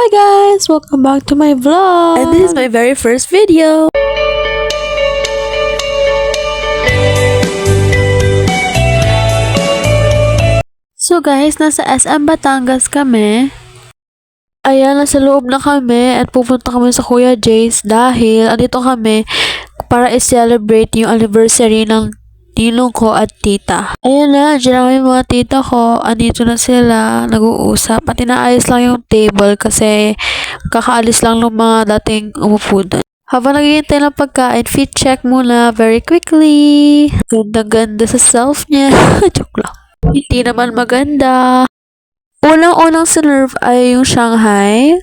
Hi guys! Welcome back to my vlog! And this is my very first video! So guys, nasa SM Batangas kami. Ayan, nasa loob na kami at pupunta kami sa Kuya Jay's dahil andito kami para i-celebrate yung anniversary ng ninong ko at tita. Ayan na, dyan na yung mga tita ko. Andito na sila, nag-uusap. At inaayos lang yung table kasi kakaalis lang ng mga dating umupo doon. Habang naghihintay ng pagkain, fit check muna very quickly. Ganda-ganda sa self niya. Joke lang. Hindi naman maganda. Unang-unang sinerve ay yung Shanghai.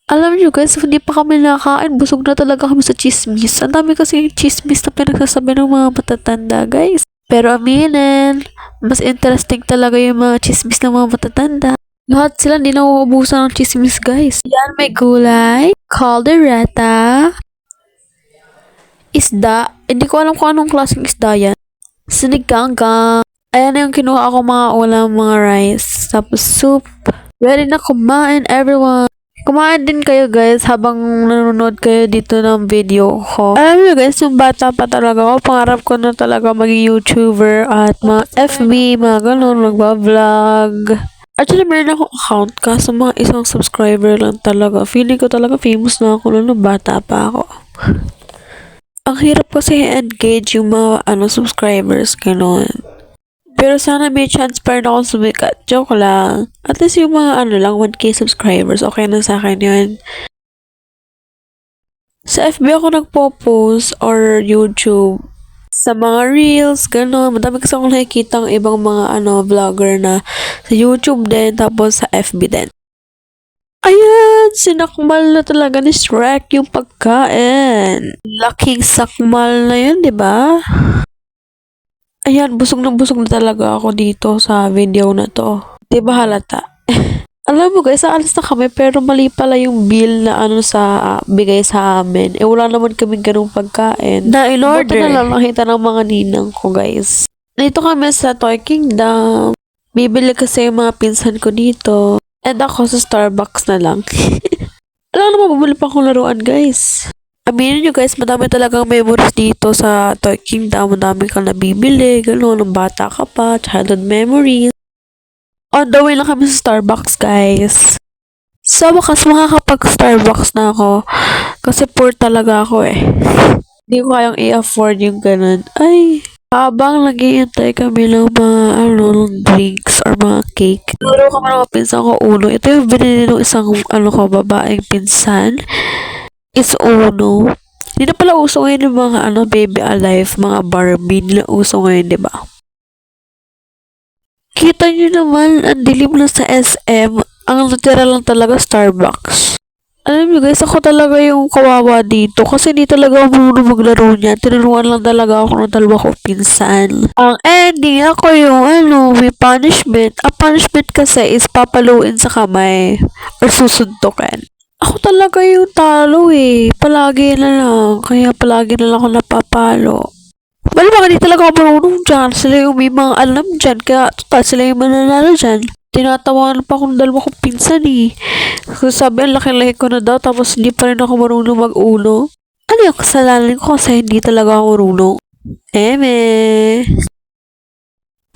Alam niyo guys, hindi pa kami nakakain, busog na talaga kami sa chismis. Ang dami kasi chismis na pinagsasabi ng mga matatanda guys. Pero aminin, mas interesting talaga yung mga chismis ng mga matatanda. Lahat sila hindi na uubusan ng chismis guys. Yan, may gulay, caldereta, isda. Hindi ko alam kung anong klaseng isda yan. Sinigang-gang. Ayan na yung kinuha ko mga ulam, mga rice. Tapos soup. Ready na kumain everyone. Kumain din kayo guys habang nanonood kayo dito ng video ko. Alam niyo guys, yung bata pa talaga ako, pangarap ko na talaga maging YouTuber at mga FB, mga ganun, magbablog. Actually, meron akong account kaso mga isang subscriber lang talaga. Feeling ko talaga famous na ako nung bata pa ako. Ang hirap kasi i-engage yung mga subscribers, ganun. Pero sana may chance pa rin ako sumikat. Joke lang. At least yung mga lang, 1K subscribers, okay na sa akin yun. Sa FB ako nagpo-post or YouTube. Sa mga reels, gano'n. Madami kasi akong nakikita ng ibang mga vlogger na sa YouTube din, tapos sa FB din. Ayan! Sinakmal na talaga ni Shrek yung pagkain. Laking sakmal na yun, di ba? Ayan, busog na talaga ako dito sa video na to. Di ba halata? Alam mo guys, aalis na kami pero mali pala yung bill na sa bigay sa amin. Wala naman kaming ganung pagkain. Na in-order na lang nakita ng mga ninang ko guys. Dito kami sa Toy Kingdom. Bibili kasi yung mga pinsan ko dito. And ako sa Starbucks na lang. Alam naman, bumili pa akong laruan guys. Aminin nyo guys, madami talagang memories dito sa Toy Kingdom. Madami kang nabibili, gano'n, nung bata ka pa, childhood memories. On the way lang kami sa Starbucks guys. Sa wakas, makakapag-Starbucks na ako. Kasi poor talaga ako eh. Hindi ko kayang i-afford yung gano'n. Ay, habang nag-iintay kami ng mga drinks or mga cake. Laro kami ng pinsan ko uno. Ito yung binili ng isang babaeng pinsan. Is Uno. Hindi na pala uso ngayon yung mga Baby Alive, mga Barbie. Hindi na uso ngayon, diba? Kita nyo naman, ang dilim na sa SM. Ang natira lang talaga Starbucks. Alam nyo guys, ako talaga yung kawawa dito. Kasi hindi talaga ako marunong maglaro niya. Tinuruan lang talaga ako ng dalawa ko pinsan. Ang ending, ako yung may punishment. Ang punishment kasi is papaluin sa kamay. Or susuntukin. Ako talaga yung talo eh. Palagi na lang. Kaya palagi na lang ako napapalo. Bali baka di talaga ako marunong dyan. Sila yung may mga alam dyan. Kaya total sila yung mananalo dyan. Tinatawanan pa akong dalawa kong pinsan eh. Kasi sabi ang laki-laki ko na daw. Tapos hindi pa rin ako marunong mag-uno. Ano yung kasalanan ko kasi hindi talaga ako marunong?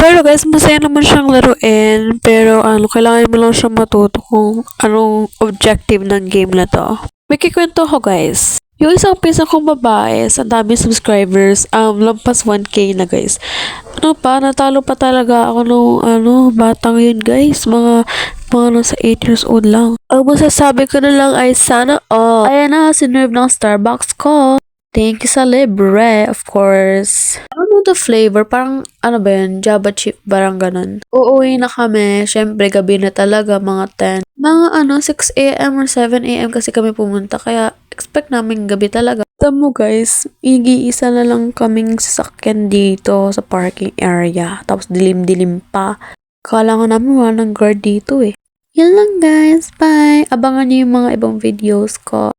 Pero guys, masaya naman siyang laruin. Pero kailangan mo lang siyang matuto kung anong objective ng game na to. May kikwento ko guys. Yung isang pinsan kong babae, sa dami subscribers, lampas 1K na guys. Natalo pa talaga ako nung batang yun guys. Mga nasa 8 years old lang. Ang masasabi ko na lang ay sana all. Ayan na, sinerve ng Starbucks ko. Thank you sa libre, of course. Ano the flavor? Parang, ba yun? Java chip, parang ganun. Uuwi na kami. Syempre, gabi na talaga, mga 10. Mga 6 a.m. or 7 a.m. kasi kami pumunta. Kaya, expect namin gabi talaga. Tama mo guys, iisa na lang kaming sasakyan dito sa parking area. Tapos dilim-dilim pa. Kala nga namin wala ng guard dito eh. Yan lang guys. Bye! Abangan niyo yung mga ibang videos ko.